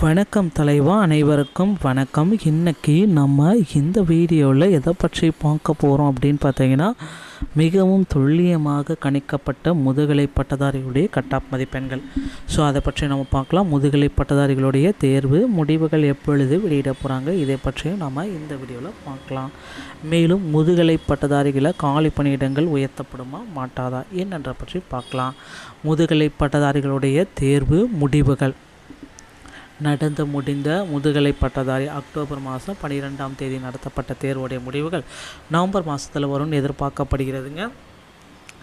வணக்கம் தலைவா, அனைவருக்கும் வணக்கம். இன்றைக்கி நம்ம இந்த வீடியோவில் எதை பற்றி பார்க்க போகிறோம் அப்படின்னு பார்த்தீங்கன்னா, மிகவும் துல்லியமாக கணிக்கப்பட்ட முதுகலை பட்டதாரிகளுடைய கட்டாப் மதிப்பெண்கள். ஸோ அதை பற்றி நம்ம பார்க்கலாம். முதுகலை பட்டதாரிகளுடைய தேர்வு முடிவுகள் எப்பொழுது வெளியிட போகிறாங்க, இதை பற்றியும் நம்ம இந்த வீடியோவில் பார்க்கலாம். மேலும் முதுகலை பட்டதாரிகளை காலி பணியிடங்கள் உயர்த்தப்படுமா மாட்டாதா என்னென்ற பற்றி பார்க்கலாம். முதுகலை பட்டதாரிகளுடைய தேர்வு முடிவுகள் நடந்து முடிந்த முதுகலை பட்டதாரி அக்டோபர் மாதம் 12ஆம் தேதி நடத்தப்பட்ட தேர்வுடைய முடிவுகள் நவம்பர் மாதத்தில் வரும்னு எதிர்பார்க்கப்படுகிறதுங்க.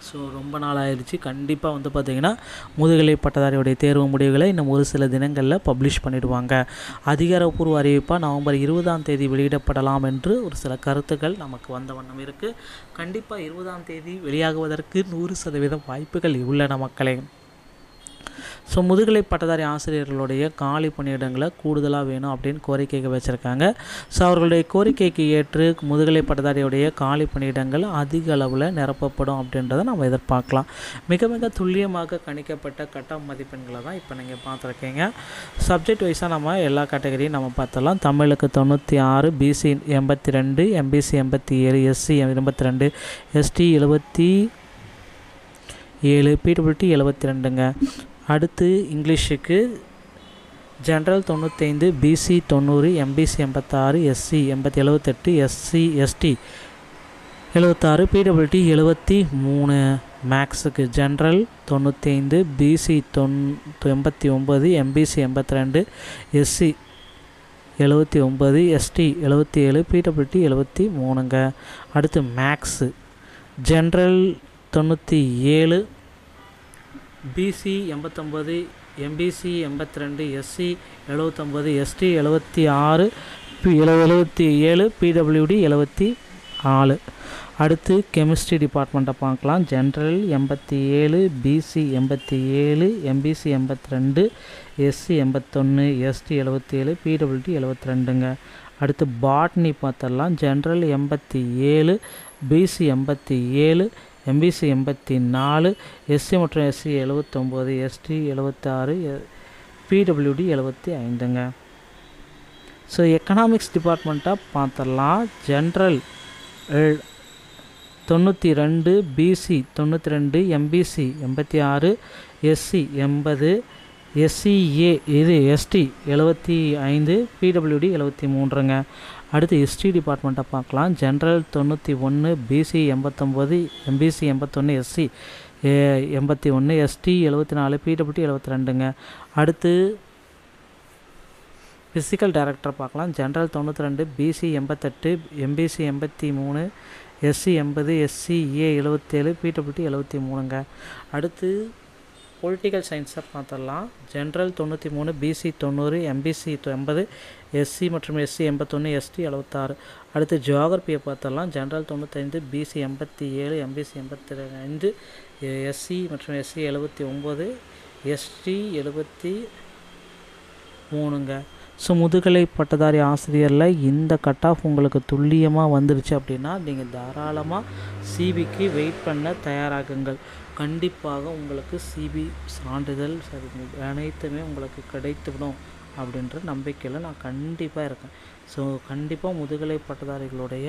ஸோ ரொம்ப நாள் ஆயிடுச்சு. கண்டிப்பாக பார்த்திங்கன்னா முதுகலை பட்டதாரியுடைய தேர்வு முடிவுகளை இன்னும் ஒரு சில தினங்களில் பப்ளிஷ் பண்ணிவிடுவாங்க. அதிகாரப்பூர்வ அறிவிப்பாக நவம்பர் 20ஆம் தேதி வெளியிடப்படலாம் என்று ஒரு சில கருத்துக்கள் நமக்கு வந்த வண்ணம் இருக்குது. கண்டிப்பாக 20ஆம் தேதி வெளியாகுவதற்கு 100% வாய்ப்புகள் உள்ளன மக்களே. ஸோ முதுகலை பட்டதாரி ஆசிரியர்களுடைய காலி பணியிடங்களை கூடுதலாக வேணும் அப்படின்னு கோரிக்கைகள் வச்சுருக்காங்க. ஸோ அவர்களுடைய கோரிக்கைக்கு ஏற்று முதுகலை பட்டதாரியுடைய காலி பணியிடங்கள் அதிக அளவில் நிரப்பப்படும் அப்படின்றத நம்ம எதிர்பார்க்கலாம். மிக மிக துல்லியமாக கணிக்கப்பட்ட கட்டாப் மதிப்பெண்களை தான் இப்போ நீங்கள் பார்த்துருக்கீங்க. சப்ஜெக்ட் வைஸாக நம்ம எல்லா கேட்டகரியும் நம்ம பார்த்தலாம். தமிழுக்கு 96, BC 82, MBC 87, SC 22, ST 77, PWD 72ங்க. அடுத்து இங்கிலீஷுக்கு general 95, BC 90, MBC 86, SC 78, SC ST 76, PWD 73. மேக்ஸுக்கு general 95, BC 89, MBC 82, SC 79, ST 77, PWD 73ங்க. அடுத்து maths general 97, BC 89, MBC 82, SC 79, ST 76, 77, PWD 74. அடுத்து கெமிஸ்ட்ரி டிபார்ட்மெண்ட்டை பார்க்கலாம். General 87, BC 87, MBC 82, SC 81, ST 77, PWD 72ங்க. அடுத்து பாட்னி பார்த்துடலாம். ஜென்ரல் 87, பிசி 87, எம்பிசி 84, எஸ்சி மற்றும் எஸ்சி 79, எஸ்டி 76, பிடபிள்யூடி 75ங்க. ஸோ எக்கனாமிக்ஸ் டிபார்ட்மெண்ட்டாக பார்த்துடலாம். General 92, BC 92, MBC 86, SC 80, SCA இது எஸ்டி 75, பிடபிள்யூடி 73ங்க. அடுத்து ஹிஸ்ட்ரி டிபார்ட்மெண்ட்டை பார்க்கலாம். General 91, BC 89, MBC 81, SC 81, ST 74, PWD 72ங்க. அடுத்து ஃபிசிக்கல் டைரக்டர் பார்க்கலாம். General 92, BC 88, MBC 83, SC 80, SCA 77, PWD 73ங்க. அடுத்து பொலிட்டிக்கல் சயின்ஸை பார்த்துடலாம். ஜென்ரல் 93, பிசி 90, எம்பிசி 80, எஸ்சி மற்றும் எஸ்சி 81, எஸ்டி 76. அடுத்து ஜியாகிரபியை பார்த்துடலாம். ஜென்ரல் 95, பிசி 87, எம்பிசி 85, எஸ்சி மற்றும் எஸ்சி 79, எஸ்டி 73ங்க. ஸோ முதுகலை பட்டதாரி ஆசிரியரில் இந்த கட் ஆஃப் உங்களுக்கு துல்லியமாக வந்துருச்சு அப்படின்னா நீங்கள் தாராளமாக சிபிக்கு வெயிட் பண்ண தயாராகுங்கள். கண்டிப்பாக உங்களுக்கு சிபி சான்றிதழ் அனைத்துமே உங்களுக்கு கிடைத்துவிடும் அப்படின்ற நம்பிக்கையில் நான் கண்டிப்பாக இருக்கேன். ஸோ கண்டிப்பாக முதுகலை பட்டதாரிகளுடைய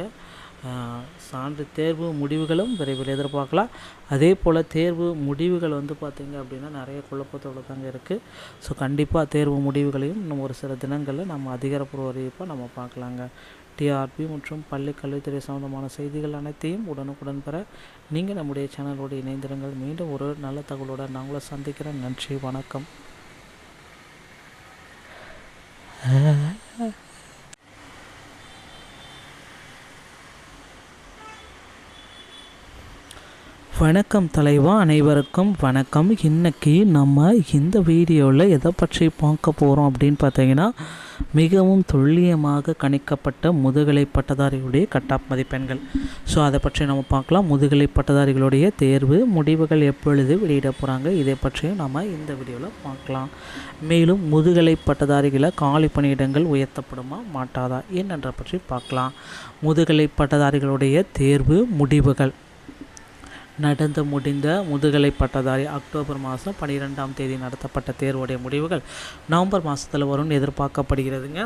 சான்று தேர்வு முடிவுகளும் விரைவில் எதிர்பார்க்கலாம். அதே போல் தேர்வு முடிவுகள் பார்த்திங்க அப்படின்னா நிறைய குழப்பத்தோடு தாங்க இருக்குது. ஸோ கண்டிப்பாக தேர்வு முடிவுகளையும் இன்னும் ஒரு சில தினங்களில் நம்ம அதிகாரப்பூர்வ அறிவிப்பாக நம்ம பார்க்கலாங்க. டிஆர்பி மற்றும் பள்ளி கல்வித்துறை சம்பந்தமான செய்திகள் அனைத்தையும் உடனுக்குடன் பெற நீங்கள் நம்முடைய சேனலோடு இணைந்திருங்கள். மீண்டும் ஒரு நல்ல தகவலோடு நான் உங்களை சந்திக்கிறேன். நன்றி, வணக்கம். வணக்கம் தலைவா, அனைவருக்கும் வணக்கம். இன்றைக்கி நம்ம இந்த வீடியோவில் எதை பற்றி பார்க்க போகிறோம் அப்படின்னு பார்த்தீங்கன்னா, மிகவும் துல்லியமாக கணிக்கப்பட்ட முதுகலை பட்டதாரிகளுடைய கட்டாப் மதிப்பெண்கள். ஸோ அதை பற்றி நம்ம பார்க்கலாம். முதுகலை பட்டதாரிகளுடைய தேர்வு முடிவுகள் எப்பொழுது வெளியிட போகிறாங்க, இதை பற்றியும் நம்ம இந்த வீடியோவில் பார்க்கலாம். மேலும் முதுகலை பட்டதாரிகளை காலி பணியிடங்கள் உயர்த்தப்படுமா மாட்டாதா என்னென்ற பற்றி பார்க்கலாம். முதுகலை பட்டதாரிகளுடைய தேர்வு முடிவுகள் நடந்து முடிந்த முதுகலை பட்டதாரி அக்டோபர் மாதம் 12ஆம் தேதி நடத்தப்பட்ட தேர்வுடைய முடிவுகள் நவம்பர் மாதத்தில் வரும்னு எதிர்பார்க்கப்படுகிறதுங்க.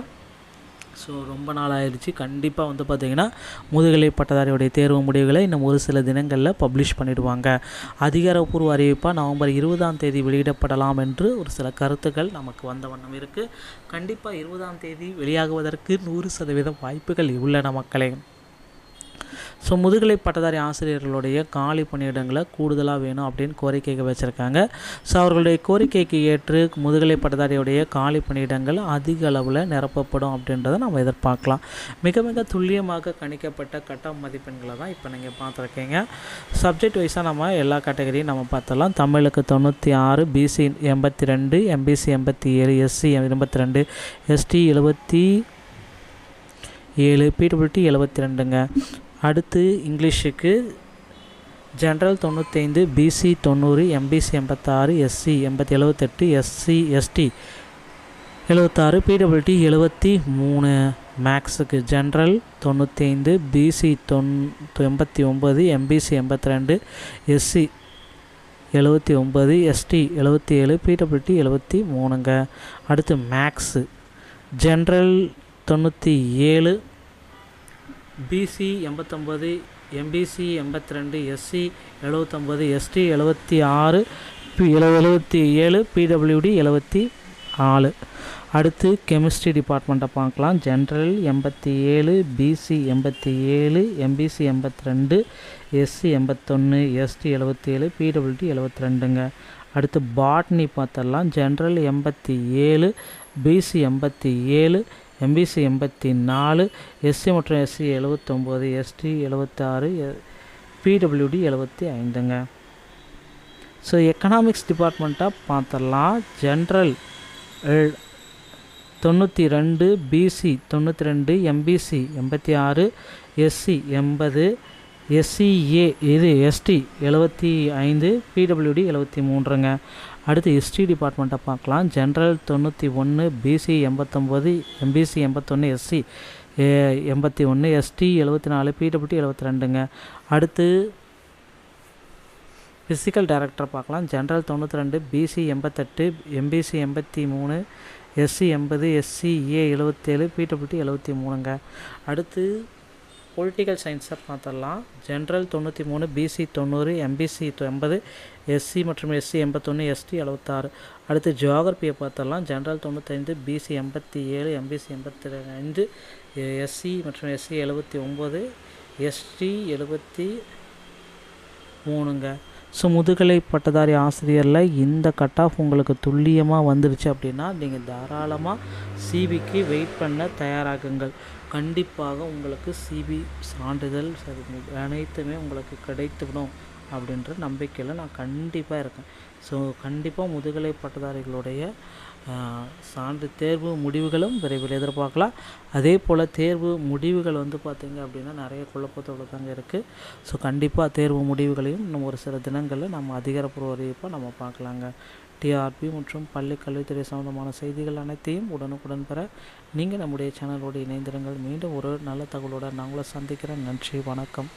ஸோ ரொம்ப நாள் ஆயிடுச்சு. கண்டிப்பாக வந்து பார்த்திங்கன்னா முதுகலை பட்டதாரியுடைய தேர்வு முடிவுகளை இன்னும் ஒரு சில தினங்களில் பப்ளிஷ் பண்ணிவிடுவாங்க. அதிகாரப்பூர்வ அறிவிப்பாக நவம்பர் 20ஆம் தேதி வெளியிடப்படலாம் என்று ஒரு சில கருத்துக்கள் நமக்கு வந்த வண்ணம் இருக்குது. கண்டிப்பாக 20ஆம் தேதி வெளியாகுவதற்கு 100% வாய்ப்புகள் உள்ளன மக்களே. ஸோ முதுகலை பட்டதாரி ஆசிரியர்களுடைய காலி பணியிடங்களை கூடுதலாக வேணும் அப்படின்னு கோரிக்கைகள் வச்சுருக்காங்க. ஸோ அவர்களுடைய கோரிக்கைக்கு ஏற்று முதுகலை பட்டதாரியுடைய காலி பணியிடங்கள் அதிக அளவில் நிரப்பப்படும் அப்படின்றத நம்ம எதிர்பார்க்கலாம். மிக மிக துல்லியமாக கணிக்கப்பட்ட கட்ட மதிப்பெண்களை தான் இப்போ நீங்கள் பார்த்துருக்கீங்க. சப்ஜெக்ட் வைஸாக நம்ம எல்லா கேட்டகரியும் நம்ம பார்த்தலாம். தமிழுக்கு 96, BC 82, MBC 87, SC 22, ST 77, PWD 72ங்க. அடுத்து இங்கிலீஷுக்கு general 95, BC 90, MBC 86, SC 78, SC ST 76, PWD 73. மேக்ஸுக்கு general 95, BC 89, MBC 82, SC 79, ST 77, PWD 73ங்க. அடுத்து maths general 97, BC 89, MBC 82, SC 79, ST 76, 77, PWD 74. அடுத்து கெமிஸ்ட்ரி டிபார்ட்மெண்ட்டை பார்க்கலாம். General 87, BC 87, MBC 82, SC 81, ST 77, PWD 72ங்க. அடுத்து பாட்னி பார்த்தரலாம். ஜென்ரல் 87, பிசி 87, எம்பிசி 84, எஸ்சி மற்றும் எஸ்சி 79, எஸ்டி 76, பிடபிள்யூடி 75ங்க. ஸோ எக்கனாமிக்ஸ் டிபார்ட்மெண்ட்டாக பார்த்துடலாம். General 92, BC 92, MBC 86, SC 80, SCA இது எஸ்டி 75, பிடபிள்யூடி 73ங்க. அடுத்து ஹிஸ்ட்ரி டிபார்ட்மெண்ட்டை பார்க்கலாம். General 91, BC 89, MBC 81, SC 81, ST 74, PWD 72ங்க. அடுத்து ஃபிசிக்கல் டைரக்டர் பார்க்கலாம். General 92, BC 88, MBC 83, SC 80, SCA 77, PWD 73ங்க. அடுத்து பொலிட்டிக்கல் சயின்ஸை பார்த்துடலாம். ஜென்ரல் 93, பிசி 90, எம்பிசி 80, எஸ்சி மற்றும் எஸ்சி 81, எஸ்டி 76. அடுத்து ஜியாகிரபியை பார்த்துடலாம். ஜென்ரல் 95, பிசி 87, எம்பிசி 85, எஸ்சி மற்றும் எஸ்சி 79, எஸ்டி 73ங்க. ஸோ முதுகலை பட்டதாரி ஆசிரியரில் இந்த கட் ஆஃப் உங்களுக்கு துல்லியமாக வந்துருச்சு அப்படின்னா நீங்கள் தாராளமாக சிபிக்கு வெயிட் பண்ண தயாராகுங்கள். கண்டிப்பாக உங்களுக்கு சிபி சான்றிதழ் அனைத்துமே உங்களுக்கு கிடைத்துவிடும் அப்படின்ற நம்பிக்கையில் நான் கண்டிப்பாக இருக்கேன். ஸோ கண்டிப்பாக முதுகலை பட்டதாரிகளுடைய சான்று தேர்வு முடிவுகளும் விரைவில் எதிர்பார்க்கலாம். அதே போல் தேர்வு முடிவுகள் வந்து பார்த்திங்க அப்படின்னா நிறைய குழப்பத்தோடு தாங்க இருக்குது. ஸோ கண்டிப்பாக தேர்வு முடிவுகளையும் இன்னும் ஒரு சில தினங்களில் நம்ம அதிகாரப்பூர்வ அறிவிப்பாக நம்ம பார்க்கலாங்க. டிஆர்பி மற்றும் பள்ளி கல்வித்துறை சம்பந்தமான செய்திகள் அனைத்தையும் உடனுக்குடன் பெற நீங்கள் நம்முடைய சேனலோடு இணைந்திருங்கள். மீண்டும் ஒரு நல்ல தகவலோடு நான் உங்களை சந்திக்கிறேன். நன்றி, வணக்கம்.